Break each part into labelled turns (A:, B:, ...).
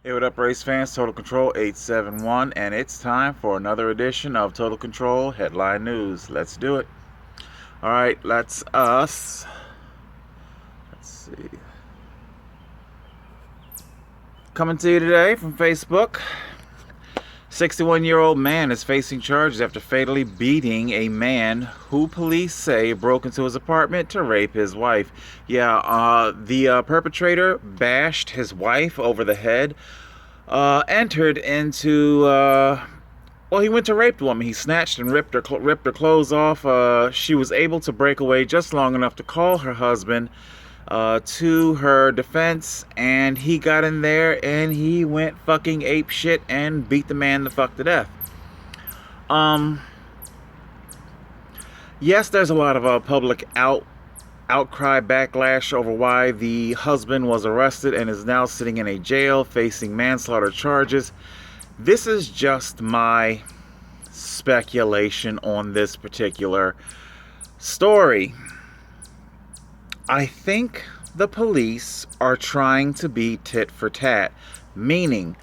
A: Hey, what up, race fans? Total Control 871, and it's time for another edition of Total Control Headline News. Let's do it. All right, let's see. Coming to you today from Facebook. 61-year-old man is facing charges after fatally beating a man who police say broke into his apartment to rape his wife. The perpetrator bashed his wife over the head, entered into, he went to rape the woman. He snatched and ripped her clothes off. She was able to break away just long enough to call her husband to her defense, and he got in there and he went fucking ape shit and beat the man the fuck to death. Yes, there's a lot of public outcry, backlash over why the husband was arrested and is now sitting in a jail facing manslaughter charges. This is just my speculation on this particular story. I think the police are trying to be tit for tat, meaning,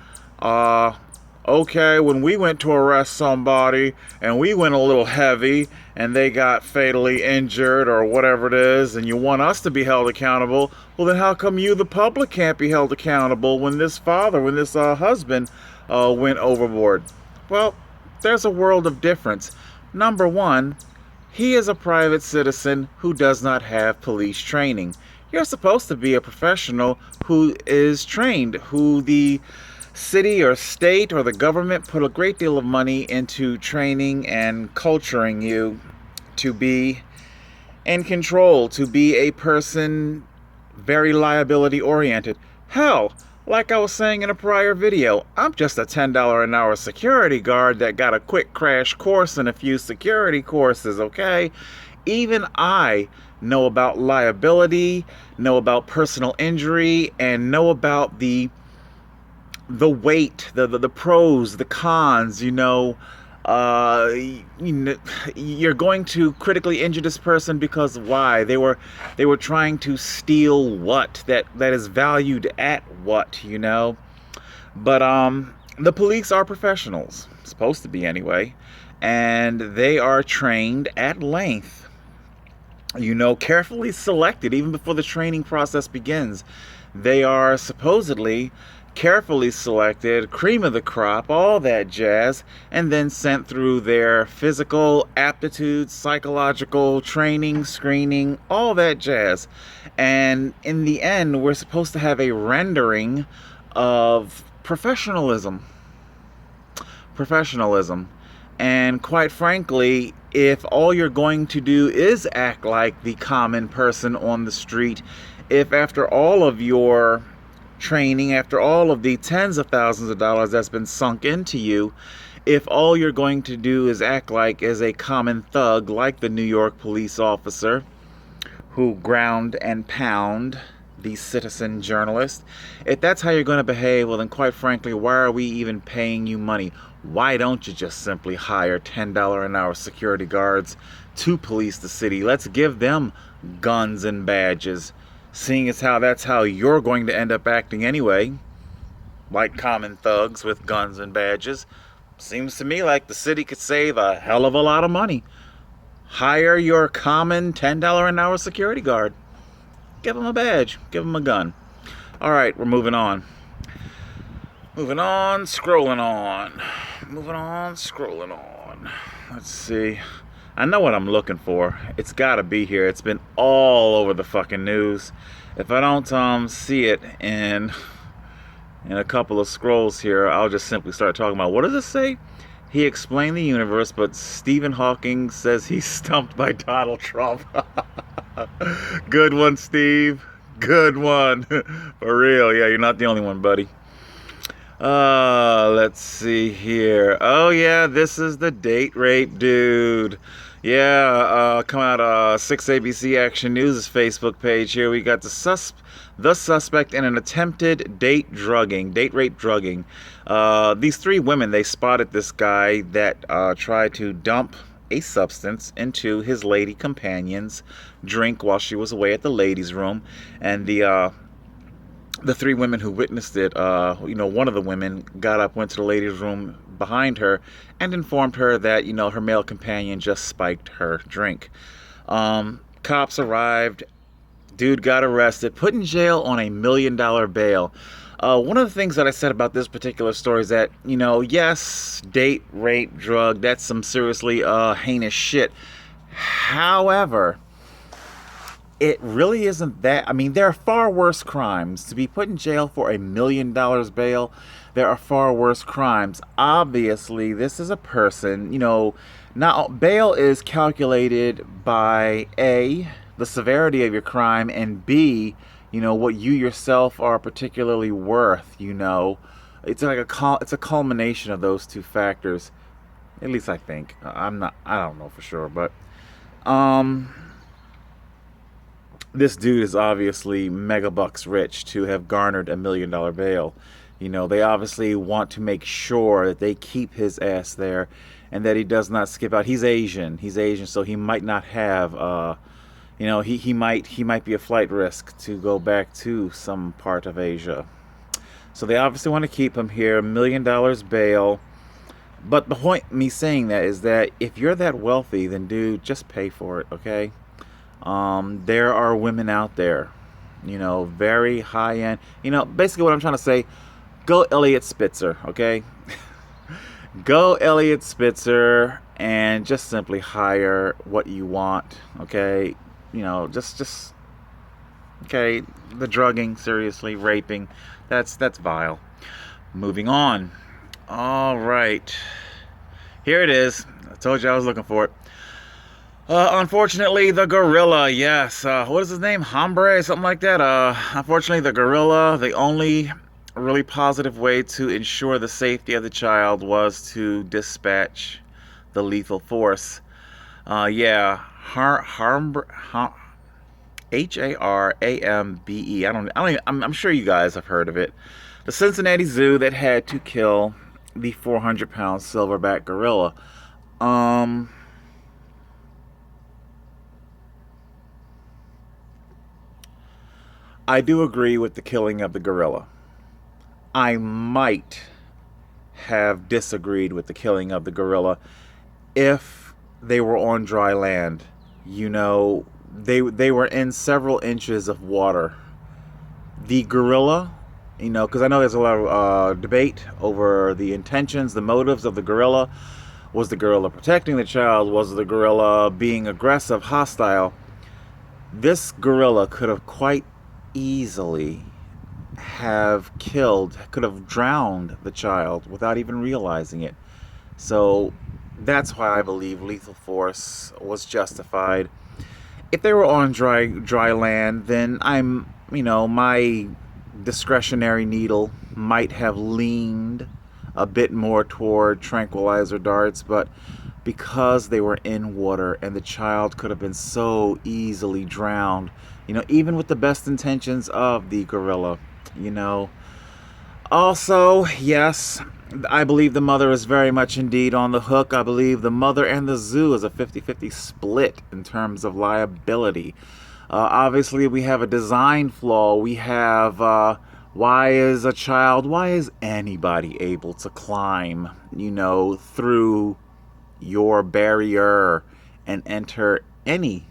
A: okay, when we went to arrest somebody and we went a little heavy and they got fatally injured or whatever it is, and you want us to be held accountable, well then how come you, the public, can't be held accountable when this husband went overboard? Well, there's a world of difference. Number one, he is a private citizen who does not have police training. You're supposed to be a professional who is trained, who the city or state or the government put a great deal of money into training and culturing you to be in control, to be a person very liability oriented. Hell, like I was saying in a prior video, I'm just a $10 an hour security guard that got a quick crash course and a few security courses, okay? Even I know about liability, know about personal injury, and know about the weight, the pros, the cons, you're going to critically injure this person because why? They were trying to steal what that is valued at what, But the police are professionals, supposed to be anyway, and they are trained at length. Carefully selected even before the training process begins. They are supposedly carefully selected, cream of the crop, all that jazz, and then sent through their physical aptitude, psychological training, screening, all that jazz. And in the end, we're supposed to have a rendering of professionalism. And quite frankly, if all you're going to do is act like the common person on the street, if after all of your training, after all of the tens of thousands of dollars that's been sunk into you, if all you're going to do is act like as a common thug, like the New York police officer who ground and pound the citizen journalist, if that's how you're going to behave, well then quite frankly, why are we even paying you money? Why don't you just simply hire $10 an hour security guards to police the city? Let's give them guns and badges, seeing as how that's how you're going to end up acting anyway, like common thugs with guns and badges. Seems to me like the city could save a hell of a lot of money. Hire your common $10 an hour security guard. Give them a badge. Give them a gun. All right, we're moving on. Scrolling on. Let's see. I know what I'm looking for. It's got to be here. It's been all over the fucking news. If I don't see it in a couple of scrolls here, I'll just simply start talking about, what does it say? He explained the universe, but Stephen Hawking says he's stumped by Donald Trump. Good one, Steve. Good one. For real. Yeah, you're not the only one, buddy. Let's see here. Oh yeah, this is the date rape dude. Yeah, coming out of 6 ABC Action News' Facebook page here, we got the suspect in an attempted date rape drugging. These three women, they spotted this guy that tried to dump a substance into his lady companion's drink while she was away at the ladies' room, and the The three women who witnessed it, one of the women got up, went to the ladies' room behind her, and informed her that, her male companion just spiked her drink. Cops arrived. Dude got arrested, put in jail on $1 million bail. One of the things that I said about this particular story is that, yes, date, rape, drug, that's some seriously heinous shit. However, it really isn't that. I mean, there are far worse crimes. To be put in jail for $1 million bail, there are far worse crimes. Obviously, this is a person, now bail is calculated by A, the severity of your crime, and B, what you yourself are particularly worth, It's like it's a culmination of those two factors. At least I think. I don't know for sure, but um this dude is obviously mega bucks rich to have garnered $1 million bail. They obviously want to make sure that they keep his ass there and that he does not skip out. He's Asian. So he might not have he might be a flight risk to go back to some part of Asia. So they obviously want to keep him here, $1 million bail. But the point me saying that is that if you're that wealthy, then dude, just pay for it, okay? There are women out there, very high end. Basically what I'm trying to say, go Elliot Spitzer, okay? Go Elliot Spitzer and just simply hire what you want, okay? Just okay, the drugging, seriously, raping, that's vile. Moving on. All right. Here it is. I told you I was looking for it. Unfortunately, the gorilla, yes. What is his name? Hombre, something like that. Unfortunately, the gorilla, the only really positive way to ensure the safety of the child was to dispatch the lethal force. Harambe. I'm sure you guys have heard of it. The Cincinnati Zoo that had to kill the 400-pound silverback gorilla. I do agree with the killing of the gorilla. I might have disagreed with the killing of the gorilla if they were on dry land. They were in several inches of water. The gorilla, because I know there's a lot of debate over the intentions, the motives of the gorilla. Was the gorilla protecting the child? Was the gorilla being aggressive, hostile? This gorilla could have quite easily could have drowned the child without even realizing it. So that's why I believe lethal force was justified. If they were on dry land, then my discretionary needle might have leaned a bit more toward tranquilizer darts, but because they were in water and the child could have been so easily drowned, even with the best intentions of the gorilla, Also, yes, I believe the mother is very much indeed on the hook. I believe the mother and the zoo is a 50-50 split in terms of liability. Obviously, we have a design flaw. We have, why is anybody able to climb, through your barrier and enter any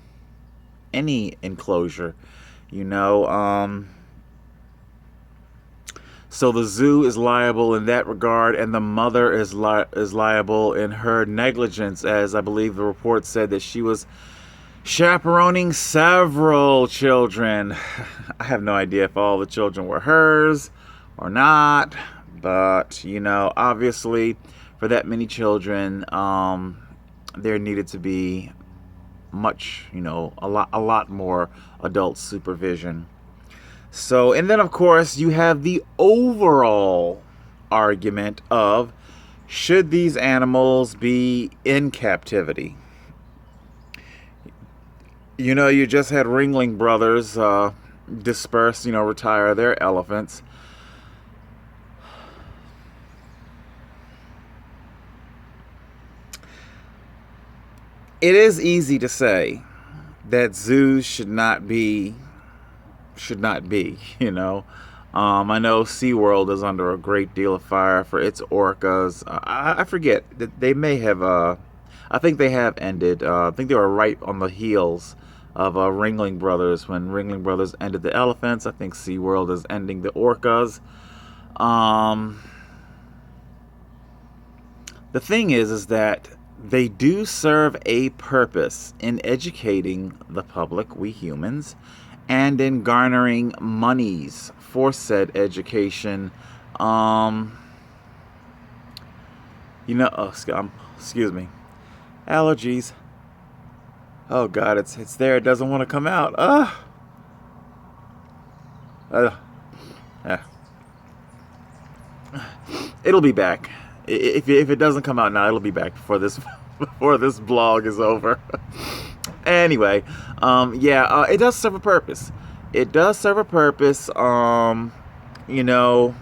A: enclosure, So the zoo is liable in that regard, and the mother is liable in her negligence, as I believe the report said that she was chaperoning several children. I have no idea if all the children were hers or not, but obviously for that many children, there needed to be much, a lot more adult supervision. So, and then of course you have the overall argument of, should these animals be in captivity? You just had Ringling Brothers disperse, retire their elephants. It is easy to say that zoos should not be, I know SeaWorld is under a great deal of fire for its orcas. I forget that they may have. I think they have ended. I think they were right on the heels of Ringling Brothers when Ringling Brothers ended the elephants. I think SeaWorld is ending the orcas. Um, the thing is that they do serve a purpose in educating the public, we humans, and in garnering monies for said education. Um, excuse me, allergies. Oh God, it's there. It doesn't want to come out. Uh, uh, it'll be back. If it doesn't come out now, it'll be back before this before this blog is over. Anyway, yeah, it does serve a purpose. It does serve a purpose. You know,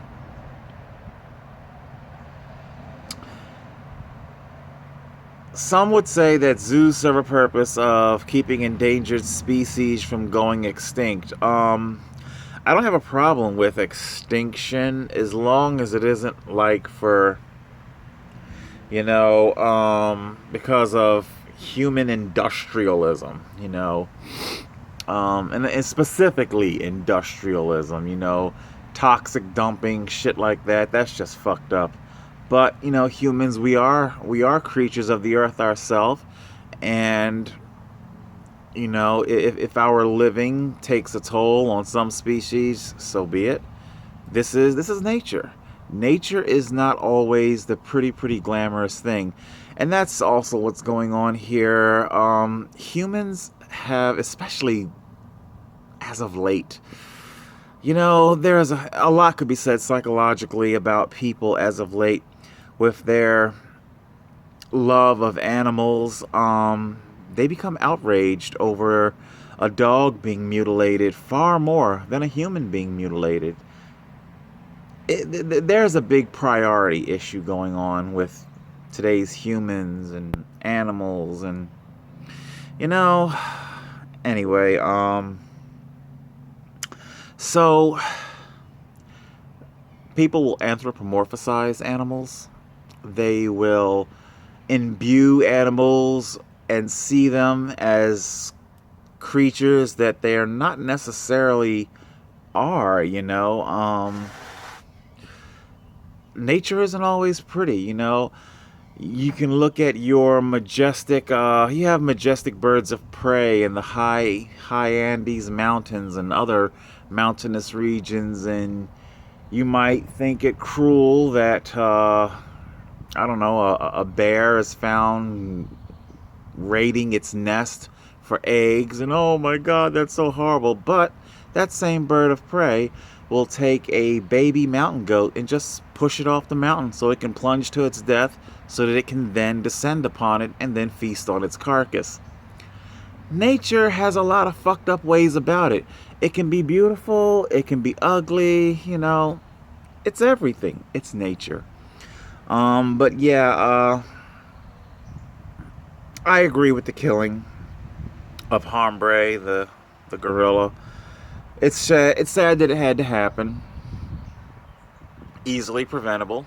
A: some would say that zoos serve a purpose of keeping endangered species from going extinct. I don't have a problem with extinction as long as it isn't like for, because of human industrialism, and specifically industrialism, toxic dumping, shit like that. That's just fucked up. But humans, we are creatures of the earth ourselves, and if our living takes a toll on some species, so be it. This is nature. Nature is not always the pretty glamorous thing, and that's also what's going on here. Humans have, especially as of late, there's a lot could be said psychologically about people as of late with their love of animals. They become outraged over a dog being mutilated far more than a human being mutilated. There's a big priority issue going on with today's humans and animals, and anyway, so people will anthropomorphize animals. They will imbue animals and see them as creatures that they are not necessarily are. Nature isn't always pretty. You can look at your majestic, you have majestic birds of prey in the high Andes mountains and other mountainous regions, and you might think it cruel that I don't know, a bear is found raiding its nest for eggs, and oh my God, that's so horrible. But that same bird of prey will take a baby mountain goat and just push it off the mountain so it can plunge to its death, so that it can then descend upon it and then feast on its carcass. Nature has a lot of fucked up ways about it. It can be beautiful, it can be ugly, it's everything. It's nature. But yeah, I agree with the killing of Hombre, the gorilla. It's sad that it had to happen. Easily preventable,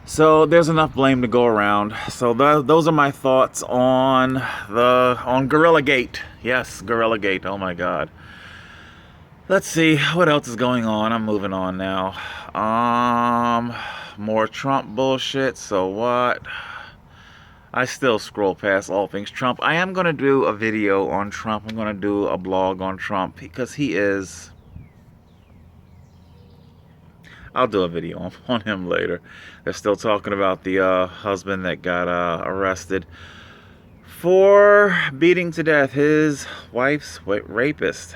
A: So there's enough blame to go around. So those are my thoughts on Gorilla Gate. Yes, Gorilla Gate. Oh my God. Let's see what else is going on. I'm moving on now. More Trump bullshit. So what? I still scroll past all things Trump. I am going to do a video on Trump. I'm going to do a blog on Trump because he is... I'll do a video on him later. They're still talking about the husband that got arrested for beating to death his wife's rapist.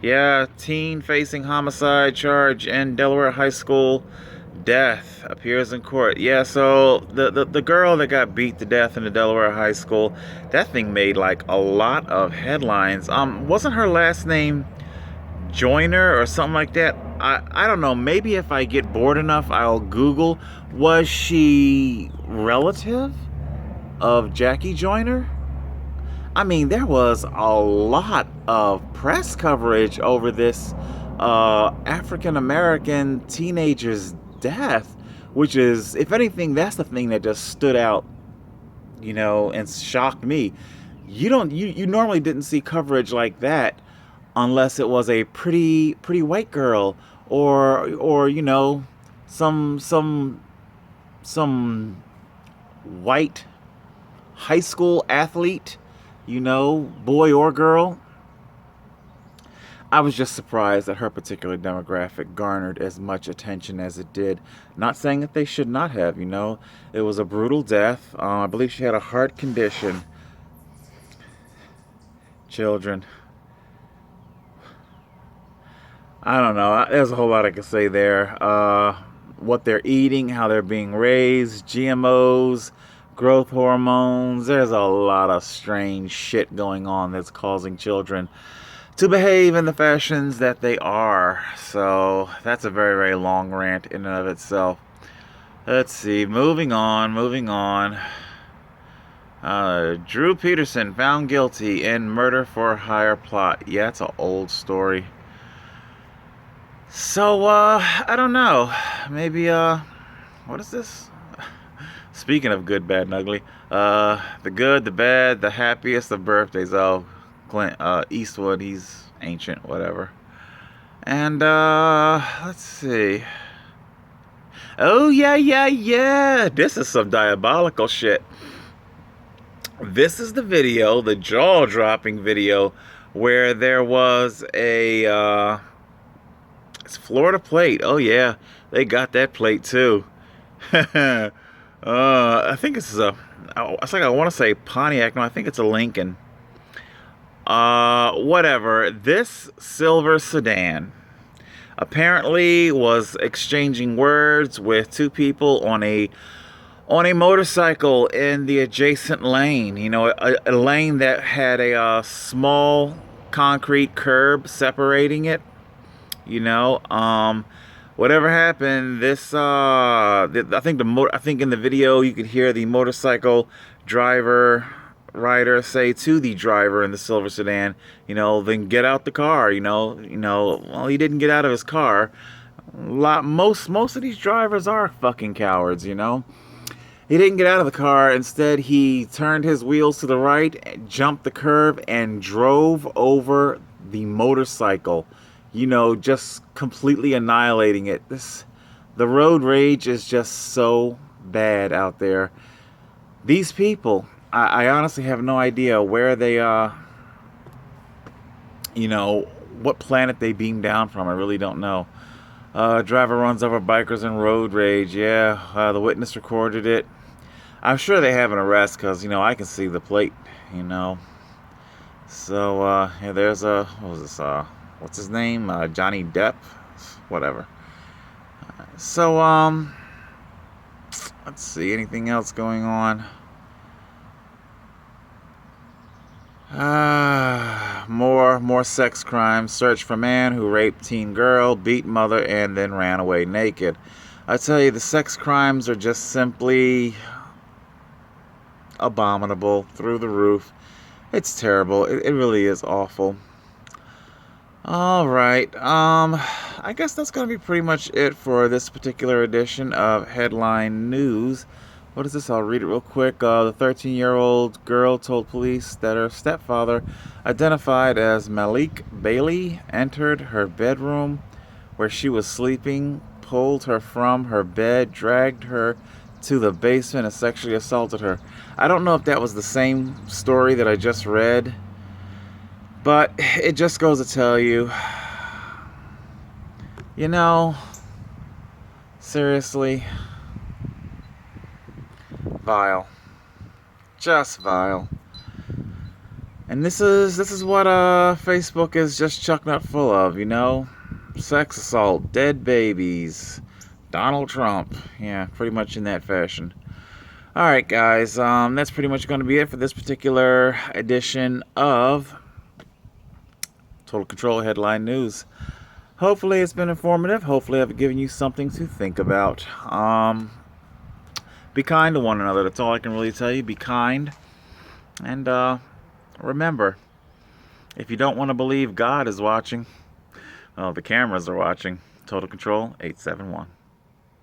A: Yeah, teen facing homicide charge in Delaware high school. Death appears in court. Yeah, so the girl that got beat to death in the Delaware high school, that thing made like a lot of headlines. Wasn't her last name Joyner or something like that? I don't know. Maybe if I get bored enough, I'll Google. Was she relative of Jackie Joyner? I mean, there was a lot of press coverage over this African American teenager's death, which is, if anything, that's the thing that just stood out, and shocked me. You normally didn't see coverage like that unless it was a pretty white girl, or some white high school athlete, boy or girl. I was just surprised that her particular demographic garnered as much attention as it did. Not saying that they should not have, It was a brutal death. I believe she had a heart condition. Children. I don't know. There's a whole lot I could say there. What they're eating, how they're being raised, GMOs, growth hormones. There's a lot of strange shit going on that's causing children to behave in the fashions that they are. So that's a very, very long rant in and of itself. Let's see. Moving on. Drew Peterson found guilty in murder for hire plot. Yeah, it's an old story. So, I don't know. Maybe, what is this? Speaking of good, bad, and ugly, the good, the bad, the happiest of birthdays. Oh, Clint Eastwood, he's ancient, whatever. And, let's see. Oh, yeah. This is some diabolical shit. This is the video, the jaw-dropping video, where there was a, it's Florida plate. Oh, yeah. They got that plate, too. I think it's I want to say Pontiac. No, I think it's a Lincoln. Whatever. This silver sedan apparently was exchanging words with two people on a motorcycle in the adjacent lane. A lane that had a small concrete curb separating it. Whatever happened, this I think in the video you could hear the motorcycle rider say to the driver in the silver sedan, then get out the car. Well, he didn't get out of his car. Most of these drivers are fucking cowards. He didn't get out of the car. Instead, he turned his wheels to the right, jumped the curb, and drove over the motorcycle. Just completely annihilating it. The road rage is just so bad out there. These people, I honestly have no idea where they what planet they beam down from. I really don't know. Driver runs over bikers in road rage. Yeah, the witness recorded it. I'm sure they have an arrest because, I can see the plate, So, there's what was this, what's his name? Johnny Depp? Whatever. So, let's see. Anything else going on? More sex crimes. Search for man who raped teen girl, beat mother, and then ran away naked. I tell you, the sex crimes are just simply abominable, through the roof. It's terrible. It really is awful. All right. I guess that's going to be pretty much it for this particular edition of Headline News. What is this? I'll read it real quick. The 13-year-old girl told police that her stepfather, identified as Malik Bailey, entered her bedroom where she was sleeping, pulled her from her bed, dragged her to the basement, and sexually assaulted her. I don't know if that was the same story that I just read, but it just goes to tell you, seriously, vile. Just vile. And this is what Facebook is just chucking up full of, sex assault, dead babies, Donald Trump. Yeah, pretty much in that fashion. Alright guys, that's pretty much going to be it for this particular edition of Total Control Headline News. Hopefully it's been informative. Hopefully I've given you something to think about. Be kind to one another. That's all I can really tell you. Be kind. And remember, if you don't want to believe God is watching, well, the cameras are watching. Total Control 871.